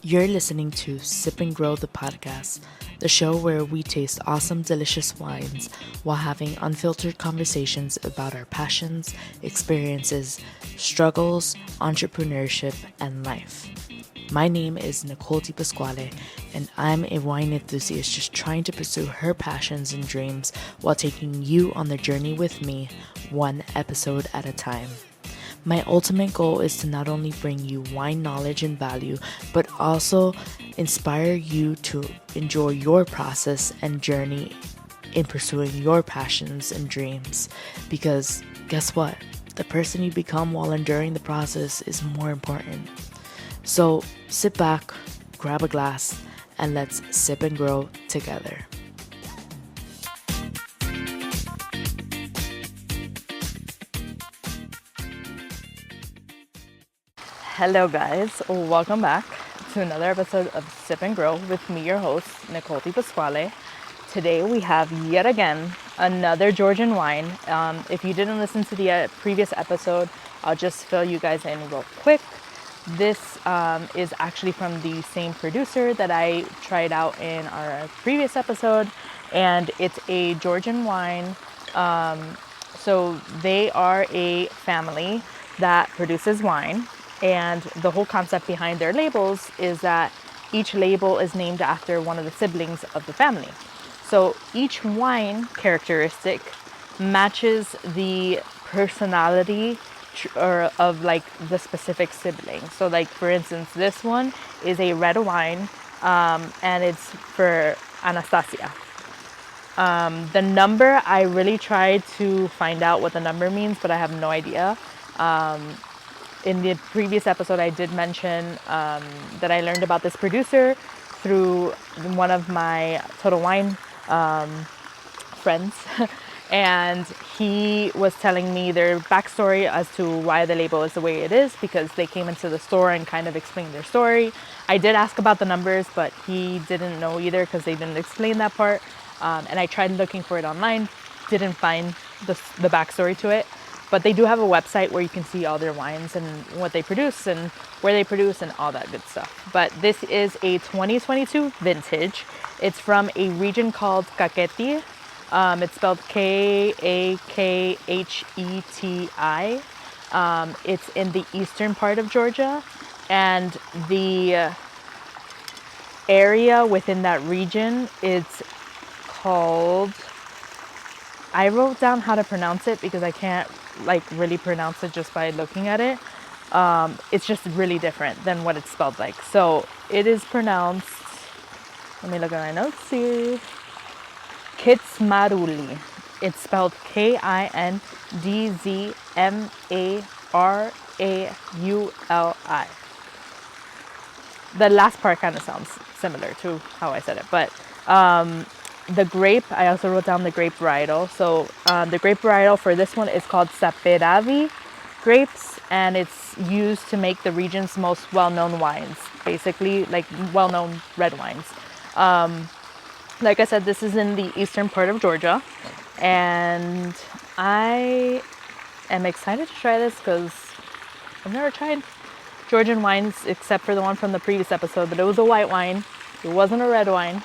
You're listening to Sip and Grow the podcast, the show where we taste awesome, delicious wines while having unfiltered conversations about our passions, experiences, struggles, entrepreneurship, and life. My name is Nicole Di Pasquale, and I'm a wine enthusiast just trying to pursue her passions and dreams while taking you on the journey with me, one episode at a time. My ultimate goal is to not only bring you wine knowledge and value, but also inspire you to enjoy your process and journey in pursuing your passions and dreams. Because guess what? The person you become while enduring the process is more important. So sit back, grab a glass, and let's sip and grow together. Hello guys, welcome back to another episode of Sip and Grow with me, your host, Nicole Di Pasquale. Today we have yet again another Georgian wine. If you didn't listen to the previous episode, I'll just fill you guys in real quick. This is actually from the same producer that I tried out in our previous episode, and it's a Georgian wine. So they are a family that produces wine, and the whole concept behind their labels is that each label is named after one of the siblings of the family. So each wine characteristic matches the personality or of like the specific sibling. So like for instance, this one is a red wine, and it's for Anastasia. The number, I really tried to find out what the number means, but I have no idea. In the previous episode, I did mention that I learned about this producer through one of my Total Wine friends. And he was telling me their backstory as to why the label is the way it is, because they came into the store and kind of explained their story. I did ask about the numbers, but he didn't know either because they didn't explain that part. And I tried looking for it online, didn't find the backstory to it. But they do have a website where you can see all their wines and what they produce and where they produce and all that good stuff. But this is a 2022 vintage. It's from a region called Kakheti. It's spelled Kakheti. It's in the eastern part of Georgia, and the area within that region is called, I wrote down how to pronounce it because I can't like really pronounce it just by looking at it. It's just really different than what it's spelled like. So it is pronounced, let me look at my notes here, Kitsmaruli. It's spelled Kinddzmarauli. The last part kind of sounds similar to how I said it, but the grape, I also wrote down the grape varietal. So the grape varietal for this one is called Saperavi grapes, and it's used to make the region's most well-known wines, basically like well-known red wines. Like I said, this is in the eastern part of Georgia, and I am excited to try this because I've never tried Georgian wines except for the one from the previous episode, but it was a white wine. It wasn't a red wine.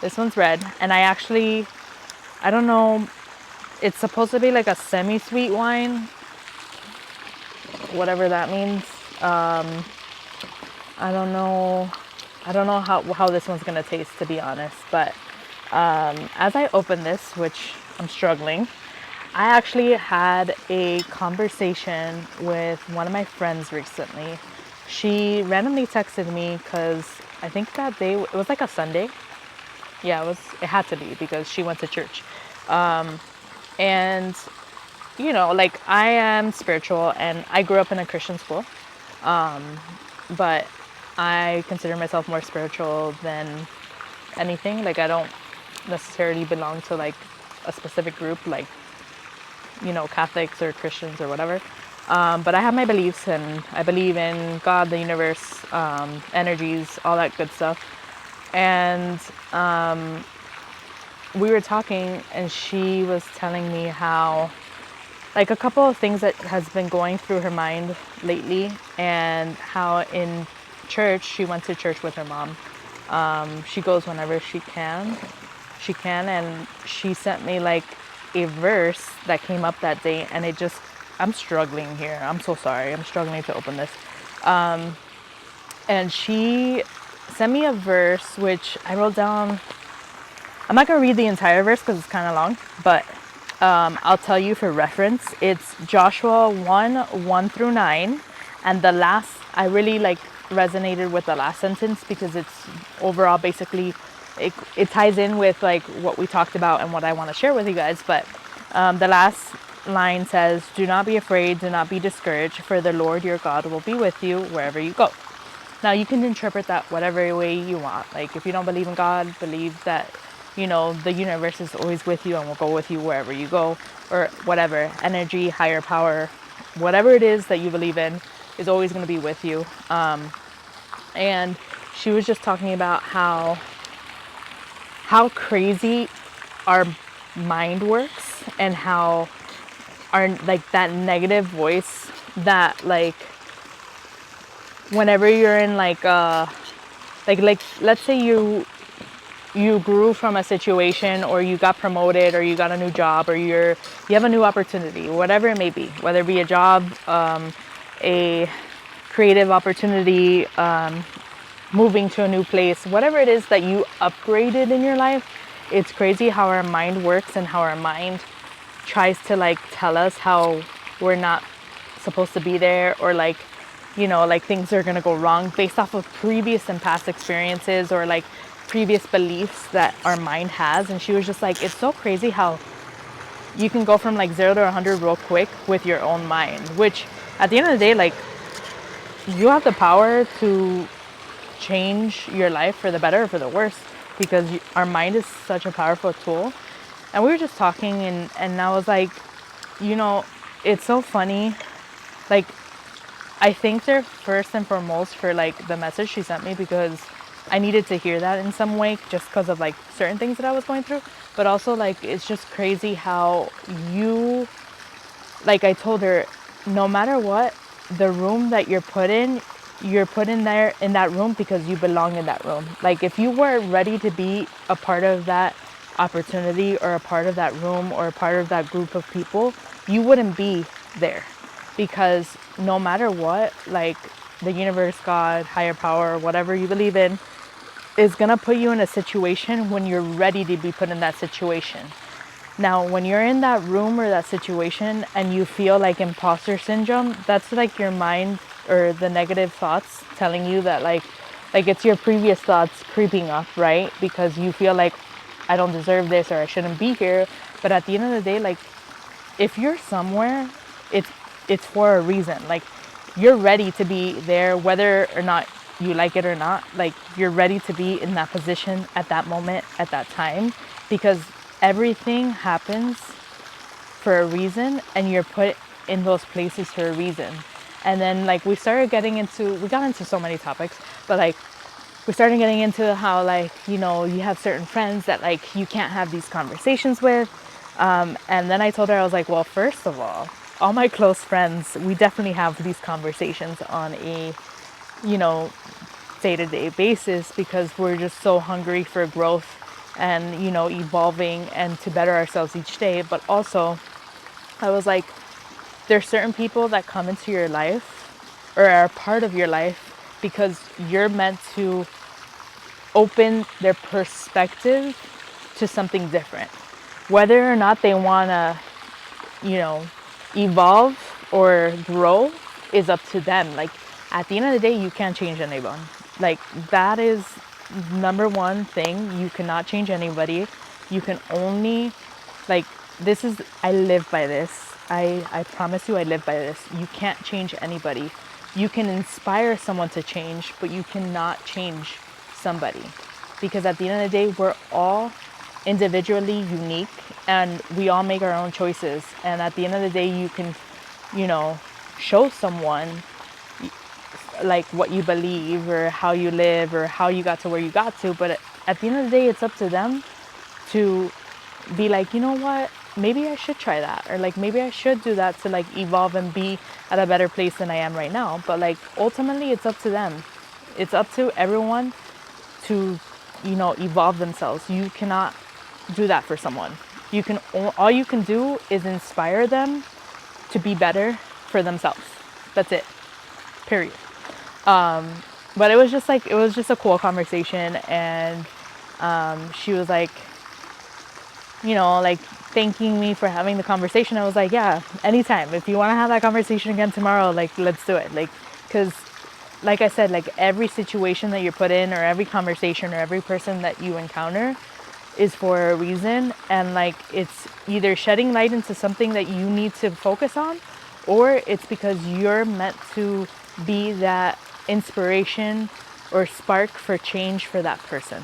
This one's red, and I don't know, it's supposed to be like a semi-sweet wine, whatever that means. I don't know how this one's gonna taste, to be honest, but as I open this, which I'm struggling, I actually had a conversation with one of my friends recently. She randomly texted me because I think that day, it was like a Sunday. Yeah, it had to be because she went to church. And, you know, like I am spiritual and I grew up in a Christian school. But I consider myself more spiritual than anything. Like I don't necessarily belong to like a specific group, like, you know, Catholics or Christians or whatever. But I have my beliefs, and I believe in God, the universe, energies, all that good stuff. And we were talking, and she was telling me how like a couple of things that has been going through her mind lately, and how in church. She went to church with her mom. She goes whenever she can. And she sent me like a verse that came up that day, and it just, I'm struggling here. I'm so sorry. I'm struggling to open this. And she sent me a verse which I wrote down. I'm not going to read the entire verse because it's kind of long, but I'll tell you for reference. It's Joshua 1:1-9. And the last, I really like resonated with the last sentence because it's overall basically, it ties in with like what we talked about and what I want to share with you guys. But the last line says, "Do not be afraid, do not be discouraged, for the Lord your God will be with you wherever you go." Now you can interpret that whatever way you want. Like if you don't believe in God, believe that, you know, the universe is always with you and will go with you wherever you go, or whatever, energy, higher power, whatever it is that you believe in is always going to be with you. And she was just talking about how crazy our mind works, and how our, like, that negative voice that, like, whenever you're in like let's say you grew from a situation, or you got promoted, or you got a new job, or you have a new opportunity, whatever it may be, whether it be a job, a creative opportunity, moving to a new place, whatever it is that you upgraded in your life. It's crazy how our mind works, and how our mind tries to like tell us how we're not supposed to be there, or like, you know, like things are gonna go wrong based off of previous and past experiences, or like previous beliefs that our mind has. And she was just like, it's so crazy how you can go from like 0 to 100 real quick with your own mind, which at the end of the day, like, you have the power to change your life for the better or for the worse, because our mind is such a powerful tool. And we were just talking, and I was like, you know, it's so funny. Like, I thanked her first and foremost for like the message she sent me, because I needed to hear that in some way, just because of like certain things that I was going through. But also, like, it's just crazy how you, like, I told her, no matter what, the room that you're put in there in that room because you belong in that room. Like, if you weren't ready to be a part of that opportunity, or a part of that room, or a part of that group of people, you wouldn't be there. Because no matter what, like, the universe, God, higher power, whatever you believe in, is gonna put you in a situation when you're ready to be put in that situation. Now, when you're in that room or that situation and you feel like imposter syndrome, that's like your mind, or the negative thoughts telling you that like it's your previous thoughts creeping up, right? Because you feel like, I don't deserve this, or I shouldn't be here. But at the end of the day, like, if you're somewhere, it's for a reason. Like, you're ready to be there, whether or not you like it or not. Like, you're ready to be in that position at that moment, at that time, because everything happens for a reason, and you're put in those places for a reason. And then like we got into so many topics, but like we started getting into how, like, you know, you have certain friends that like you can't have these conversations with. And then I told her, I was like, well, first of all my close friends, we definitely have these conversations on a, you know, day-to-day basis, because we're just so hungry for growth and, you know, evolving and to better ourselves each day. But also, I was like, there's certain people that come into your life, or are part of your life, because you're meant to open their perspective to something different. Whether or not they want to, you know, evolve or grow is up to them. Like, at the end of the day, you can't change anyone. Like, that is number one thing. You cannot change anybody. You can only, like, I live by this. I promise you, I live by this. You can't change anybody. You can inspire someone to change, but you cannot change somebody. Because at the end of the day, we're all individually unique, and we all make our own choices. And at the end of the day, you can, you know, show someone like what you believe, or how you live, or how you got to where you got to. But at the end of the day, it's up to them to be like, you know what, maybe I should try that, or like maybe I should do that to like evolve and be at a better place than I am right now. But like ultimately, it's up to them. It's up to everyone to, evolve themselves. You cannot do that for someone. All you can do is inspire them to be better for themselves. That's it. Period. But it was just a cool conversation, and she was like, like thanking me for having the conversation. I was like, yeah, anytime. If you want to have that conversation again tomorrow, like, let's do it. Like, because like I said, like every situation that you're put in, or every conversation, or every person that you encounter is for a reason. And like, it's either shedding light into something that you need to focus on, or it's because you're meant to be that inspiration or spark for change for that person.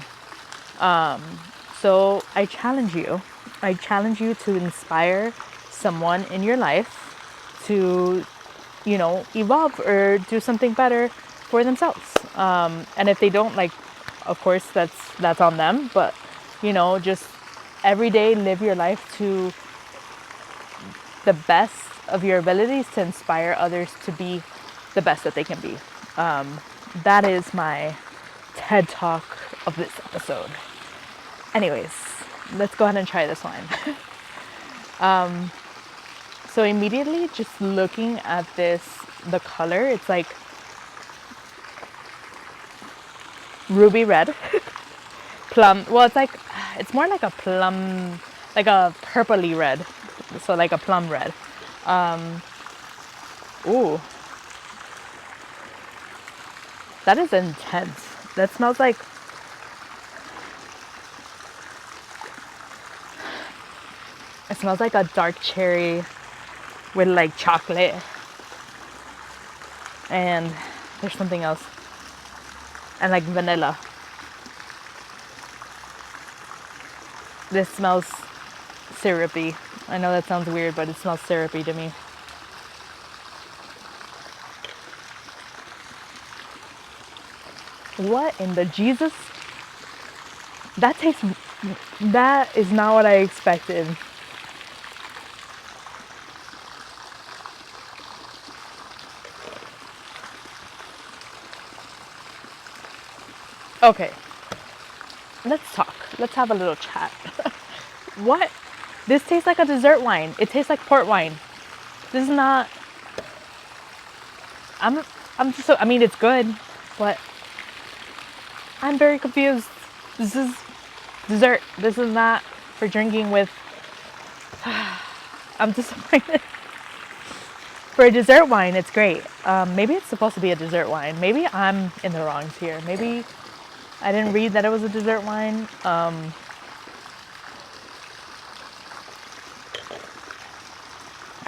So I challenge you. I challenge you to inspire someone in your life to, evolve or do something better for themselves. And if they don't, like, of course, that's on them. But, just every day live your life to the best of your abilities to inspire others to be the best that they can be. That is my TED Talk of this episode. Anyways, let's go ahead and try this wine. So immediately just looking at the color, it's like ruby red. Plum, well, it's more like a plum, like a purpley red. So like a plum red. Ooh, that is intense. That smells like, it smells like a dark cherry with like chocolate. And there's something else. And like vanilla. This smells syrupy. I know that sounds weird, but it smells syrupy to me. What in the Jesus? That is not what I expected. Okay, let's talk. Let's have a little chat. What? This tastes like a dessert wine. It tastes like port wine. This is not. I'm just so. I mean, it's good, but I'm very confused. This is dessert. This is not for drinking with. I'm disappointed. For a dessert wine, it's great. Maybe it's supposed to be a dessert wine. Maybe I'm in the wrongs here. Maybe I didn't read that it was a dessert wine.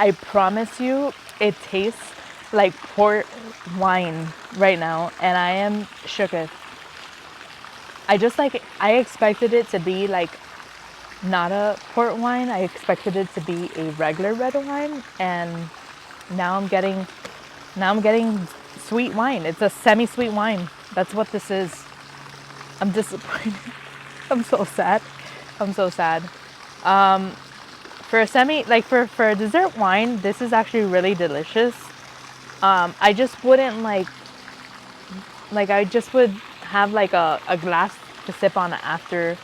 I promise you, it tastes like port wine right now, and I am shooketh. I expected it to be like not a port wine. I expected it to be a regular red wine, and now I'm getting sweet wine. It's a semi-sweet wine. That's what this is. I'm disappointed. I'm so sad. I'm so sad. For a dessert wine, this is actually really delicious. I just wouldn't I just would have like a glass to sip on after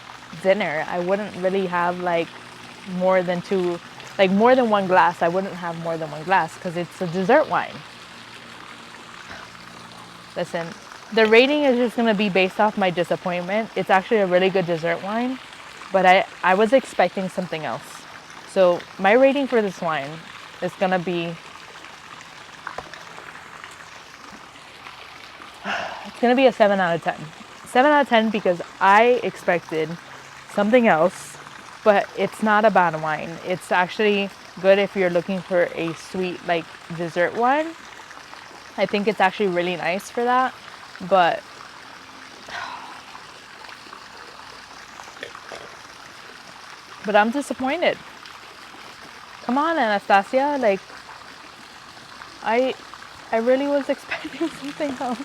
dinner. I wouldn't really have like more than one glass. I wouldn't have more than one glass because it's a dessert wine. Listen, the rating is just going to be based off my disappointment. It's actually a really good dessert wine, but I was expecting something else. So my rating for this wine is going to be, it's going to be a 7 out of 10. 7 out of 10 because I expected something else, but it's not a bad wine. It's actually good if you're looking for a sweet like dessert wine. I think it's actually really nice for that, but I'm disappointed. Come on, Anastasia, like I really was expecting something else.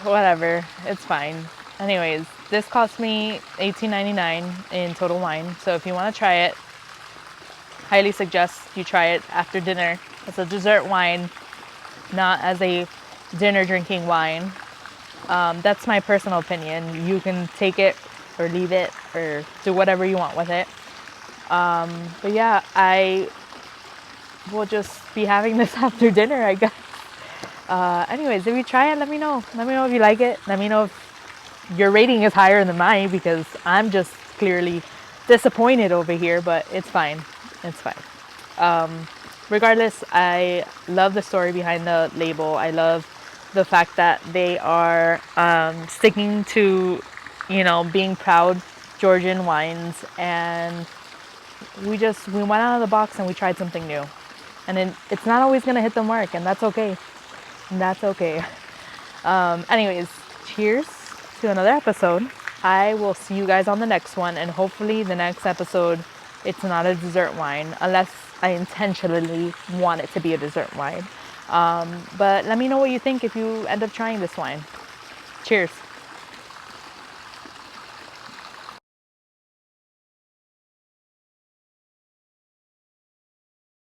Whatever, it's fine. Anyways, this cost me $18.99 in Total Wine. So if you want to try it, highly suggest you try it after dinner. It's a dessert wine, not as a dinner drinking wine. That's my personal opinion. You can take it or leave it or do whatever you want with it. But yeah, I will just be having this after dinner, I guess. Anyways, if you try it, let me know. Let me know if you like it. Let me know if your rating is higher than mine because I'm just clearly disappointed over here, but it's fine. It's fine. Regardless, I love the story behind the label. I love the fact that they are sticking to, being proud Georgian wines, and we went out of the box and we tried something new, and it's not always gonna hit the mark, and that's okay. And that's okay. Anyways, cheers to another episode. I will see you guys on the next one, and hopefully the next episode, it's not a dessert wine, unless I intentionally want it to be a dessert wine. But let me know what you think if you end up trying this wine. Cheers.